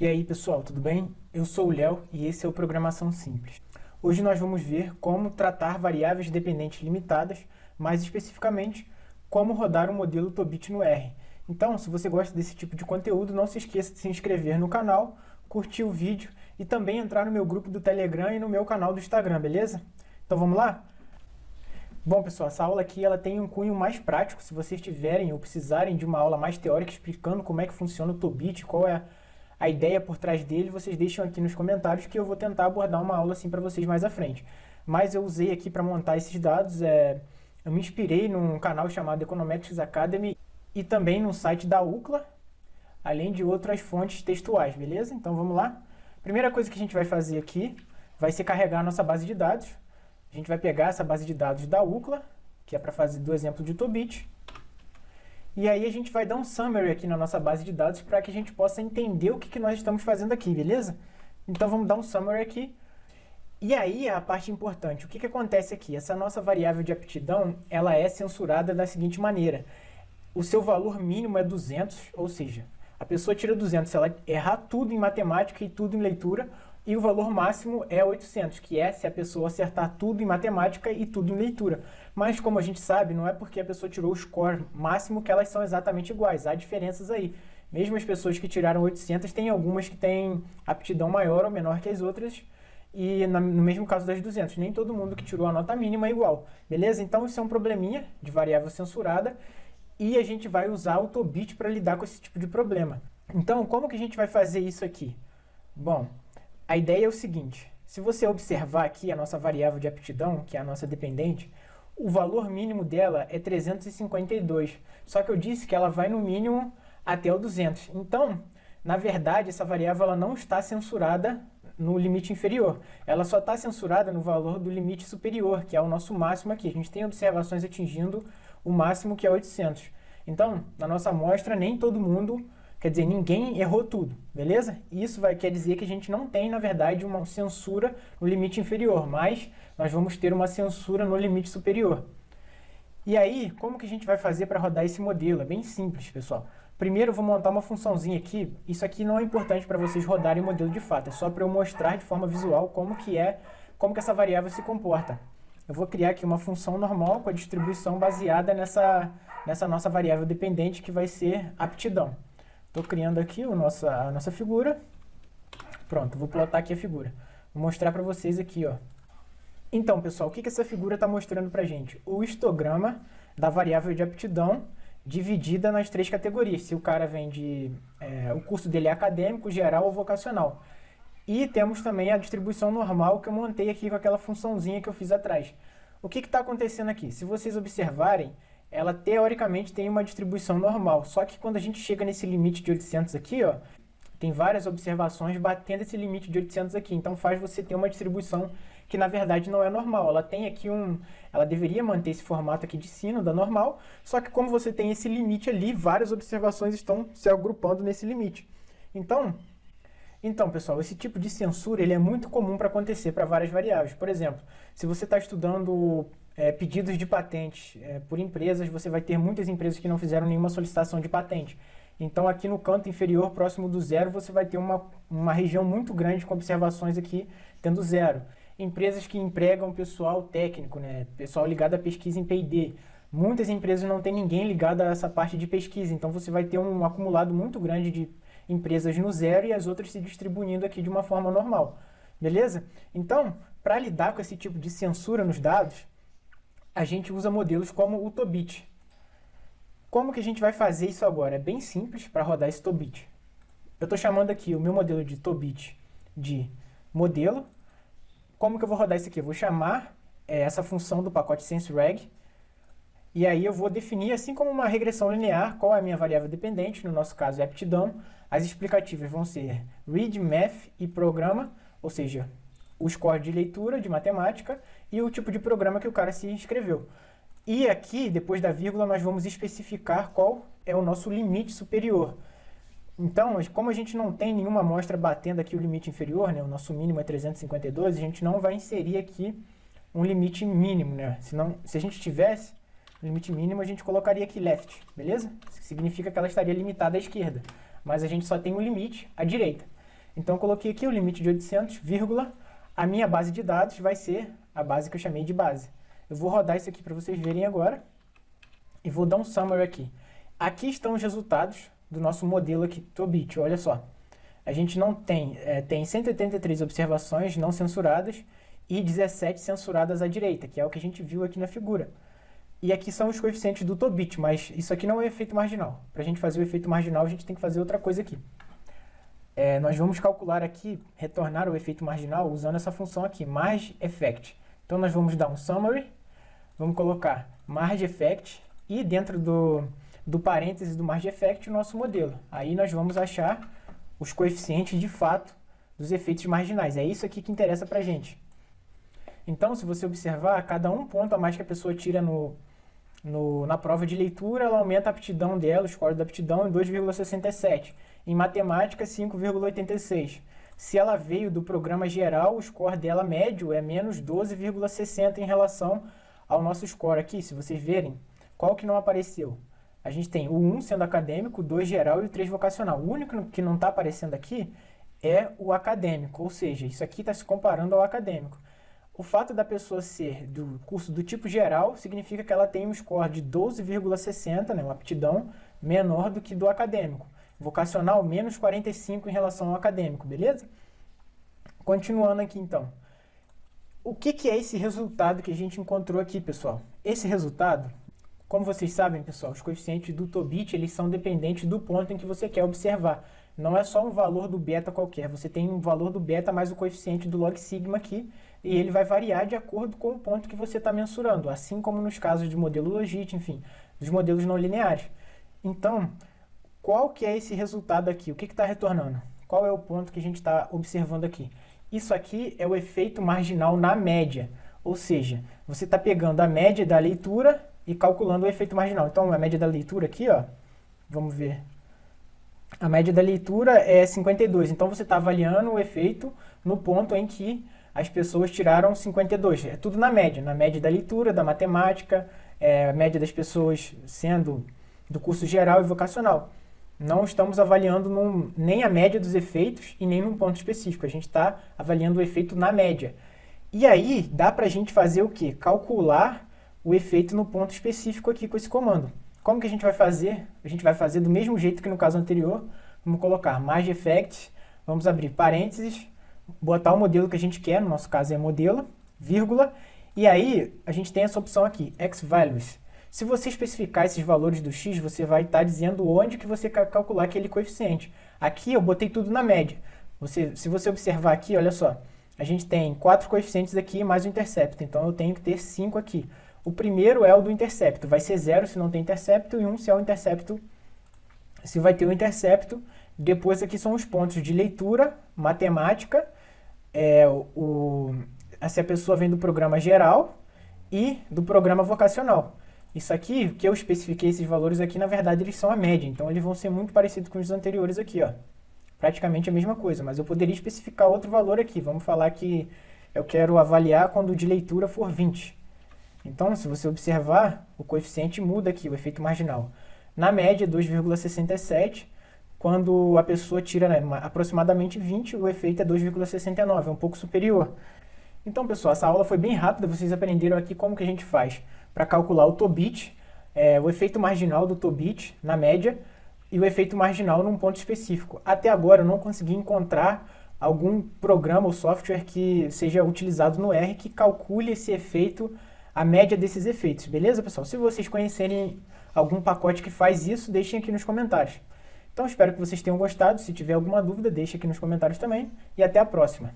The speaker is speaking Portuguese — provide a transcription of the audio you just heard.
E aí pessoal, tudo bem? Eu sou o Léo e esse é o Programação Simples. Hoje nós vamos ver como tratar variáveis dependentes limitadas, mais especificamente, como rodar o modelo Tobit no R. Então, se você gosta desse tipo de conteúdo, não se esqueça de se inscrever no canal, curtir o vídeo e também entrar no meu grupo do Telegram e no meu canal do Instagram, beleza? Então vamos lá? Bom pessoal, essa aula aqui ela tem um cunho mais prático. Se vocês tiverem ou precisarem de uma aula mais teórica explicando como é que funciona o Tobit, qual é a ideia por trás dele, vocês deixam aqui nos comentários que eu vou tentar abordar uma aula assim para vocês mais à frente. Mas eu usei aqui para montar esses dados, eu me inspirei num canal chamado Econometrics Academy e também no site da UCLA, além de outras fontes textuais, beleza? Então vamos lá. Primeira coisa que a gente vai fazer aqui vai ser carregar a nossa base de dados. A gente vai pegar essa base de dados da UCLA, que é para fazer do exemplo de Tobit. E aí a gente vai dar um summary aqui na nossa base de dados para que a gente possa entender o que nós estamos fazendo aqui, beleza? Então vamos dar um summary aqui. E aí a parte importante, o que acontece aqui? Essa nossa variável de aptidão, ela é censurada da seguinte maneira. O seu valor mínimo é 200, ou seja, a pessoa tira 200 se ela errar tudo em matemática e tudo em leitura, e o valor máximo é 800, que é se a pessoa acertar tudo em matemática e tudo em leitura. Mas como a gente sabe, não é porque a pessoa tirou o score máximo que elas são exatamente iguais, há diferenças aí. Mesmo as pessoas que tiraram 800, tem algumas que têm aptidão maior ou menor que as outras, e no mesmo caso das 200, nem todo mundo que tirou a nota mínima é igual, beleza? Então isso é um probleminha de variável censurada, e a gente vai usar o Tobit para lidar com esse tipo de problema. Então, como que a gente vai fazer isso aqui? Bom, a ideia é o seguinte, se você observar aqui a nossa variável de aptidão, que é a nossa dependente, o valor mínimo dela é 352, só que eu disse que ela vai no mínimo até o 200. Então, na verdade, essa variável ela não está censurada no limite inferior, ela só está censurada no valor do limite superior, que é o nosso máximo aqui. A gente tem observações atingindo o máximo, que é 800. Então, na nossa amostra, nem todo mundo... Quer dizer, ninguém errou tudo, beleza? Isso quer dizer que a gente não tem, na verdade, uma censura no limite inferior, mas nós vamos ter uma censura no limite superior. E aí, como que a gente vai fazer para rodar esse modelo? É bem simples, pessoal. Primeiro eu vou montar uma funçãozinha aqui. Isso aqui não é importante para vocês rodarem o modelo de fato, é só para eu mostrar de forma visual como que essa variável se comporta. Eu vou criar aqui uma função normal com a distribuição baseada nessa nossa variável dependente que vai ser aptidão. Estou criando aqui a nossa figura. Pronto, vou plotar aqui a figura. Vou mostrar para vocês aqui, ó. Então, pessoal, o que essa figura está mostrando para a gente? O histograma da variável de aptidão dividida nas três categorias. Se o cara vem o curso dele é acadêmico, geral ou vocacional. E temos também a distribuição normal que eu montei aqui com aquela funçãozinha que eu fiz atrás. O que está acontecendo aqui? Se vocês observarem, ela teoricamente tem uma distribuição normal, só que quando a gente chega nesse limite de 800 aqui, ó, tem várias observações batendo esse limite de 800 aqui, então faz você ter uma distribuição que na verdade não é normal. Ela tem aqui ela deveria manter esse formato aqui de sino da normal, só que como você tem esse limite ali, várias observações estão se agrupando nesse limite. Então, pessoal, esse tipo de censura ele é muito comum para acontecer para várias variáveis. Por exemplo, se você está estudando pedidos de patentes por empresas, você vai ter muitas empresas que não fizeram nenhuma solicitação de patente. Então, aqui no canto inferior, próximo do zero, você vai ter uma região muito grande com observações aqui tendo zero. Empresas que empregam pessoal técnico, né? Pessoal ligado à pesquisa em P&D. Muitas empresas não tem ninguém ligado a essa parte de pesquisa, então você vai ter um acumulado muito grande de empresas no zero e as outras se distribuindo aqui de uma forma normal, beleza? Então, para lidar com esse tipo de censura nos dados, a gente usa modelos como o Tobit. Como que a gente vai fazer isso agora? É bem simples para rodar esse Tobit. Eu estou chamando aqui o meu modelo de Tobit de modelo. Como que eu vou rodar isso aqui? Eu vou chamar essa função do pacote senseReg, e aí eu vou definir, assim como uma regressão linear, qual é a minha variável dependente, no nosso caso é aptidão. As explicativas vão ser read, math e programa, ou seja, o score de leitura, de matemática, e o tipo de programa que o cara se inscreveu. E aqui, depois da vírgula, nós vamos especificar qual é o nosso limite superior. Então, como a gente não tem nenhuma amostra batendo aqui o limite inferior, né, o nosso mínimo é 352, a gente não vai inserir aqui um limite mínimo, né? Senão, se a gente tivesse o limite mínimo, a gente colocaria aqui left, beleza? Significa que ela estaria limitada à esquerda, mas a gente só tem um limite à direita. Então eu coloquei aqui o limite de 800, vírgula, a minha base de dados vai ser a base que eu chamei de base. Eu vou rodar isso aqui para vocês verem agora e vou dar um summary aqui. Aqui estão os resultados do nosso modelo aqui, Tobit, olha só. A gente não tem 183 observações não censuradas e 17 censuradas à direita, que é o que a gente viu aqui na figura. E aqui são os coeficientes do Tobit, mas isso aqui não é o efeito marginal. Para a gente fazer o efeito marginal, a gente tem que fazer outra coisa aqui. Nós vamos calcular aqui, retornar o efeito marginal usando essa função aqui, margin effect. Então nós vamos dar um summary, vamos colocar margin effect e dentro do parênteses do margin effect o nosso modelo. Aí nós vamos achar os coeficientes de fato dos efeitos marginais. É isso aqui que interessa para a gente. Então, se você observar, a cada um ponto a mais que a pessoa tira na prova de leitura, ela aumenta a aptidão dela, o score da aptidão, em 2,67. Em matemática, 5,86. Se ela veio do programa geral, o score dela médio é menos 12,60 em relação ao nosso score aqui. Se vocês verem, qual que não apareceu? A gente tem o 1 sendo acadêmico, o 2 geral e o 3 vocacional. O único que não está aparecendo aqui é o acadêmico, ou seja, isso aqui está se comparando ao acadêmico. O fato da pessoa ser do curso do tipo geral significa que ela tem um score de 12,60, né, uma aptidão menor do que do acadêmico. Vocacional, menos 45 em relação ao acadêmico, beleza? Continuando aqui, então. O que é esse resultado que a gente encontrou aqui, pessoal? Esse resultado, como vocês sabem, pessoal, os coeficientes do Tobit, eles são dependentes do ponto em que você quer observar. Não é só um valor do beta qualquer, você tem um valor do beta mais o coeficiente do log sigma aqui, e ele vai variar de acordo com o ponto que você está mensurando, assim como nos casos de modelo logit, enfim, dos modelos não lineares. Então, qual que é esse resultado aqui? O que está retornando? Qual é o ponto que a gente está observando aqui? Isso aqui é o efeito marginal na média, ou seja, você está pegando a média da leitura e calculando o efeito marginal. Então, a média da leitura aqui, ó, vamos ver. A média da leitura é 52, então você está avaliando o efeito no ponto em que as pessoas tiraram 52. É tudo na média da leitura, da matemática, a média das pessoas sendo do curso geral e vocacional. Não estamos avaliando nem a média dos efeitos e nem num ponto específico. A gente está avaliando o efeito na média. E aí, dá para a gente fazer o quê? Calcular o efeito no ponto específico aqui com esse comando. Como que a gente vai fazer? A gente vai fazer do mesmo jeito que no caso anterior. Vamos colocar margin effect, vamos abrir parênteses, botar o modelo que a gente quer, no nosso caso é modelo, vírgula, e aí a gente tem essa opção aqui, xValues. Se você especificar esses valores do x, você vai estar dizendo onde que você quer calcular aquele coeficiente. Aqui eu botei tudo na média. Se você observar aqui, olha só, a gente tem 4 coeficientes aqui mais o intercepto, então eu tenho que ter 5 aqui. O primeiro é o do intercepto, vai ser 0 se não tem intercepto e 1 se é o intercepto, se vai ter o intercepto. Depois aqui são os pontos de leitura, matemática, se a pessoa vem do programa geral e do programa vocacional. Isso aqui, que eu especifiquei esses valores aqui, na verdade eles são a média, então eles vão ser muito parecidos com os anteriores aqui, ó. Praticamente a mesma coisa, mas eu poderia especificar outro valor aqui. Vamos falar que eu quero avaliar quando o de leitura for 20. Então, se você observar, o coeficiente muda aqui, o efeito marginal. Na média, 2,67. Quando a pessoa tira, né, aproximadamente 20, o efeito é 2,69, é um pouco superior. Então, pessoal, essa aula foi bem rápida, vocês aprenderam aqui como que a gente faz para calcular o Tobit, o efeito marginal do Tobit na média e o efeito marginal num ponto específico. Até agora eu não consegui encontrar algum programa ou software que seja utilizado no R que calcule esse efeito, a média desses efeitos, beleza, pessoal? Se vocês conhecerem algum pacote que faz isso, deixem aqui nos comentários. Então, espero que vocês tenham gostado. Se tiver alguma dúvida, deixe aqui nos comentários também. E até a próxima!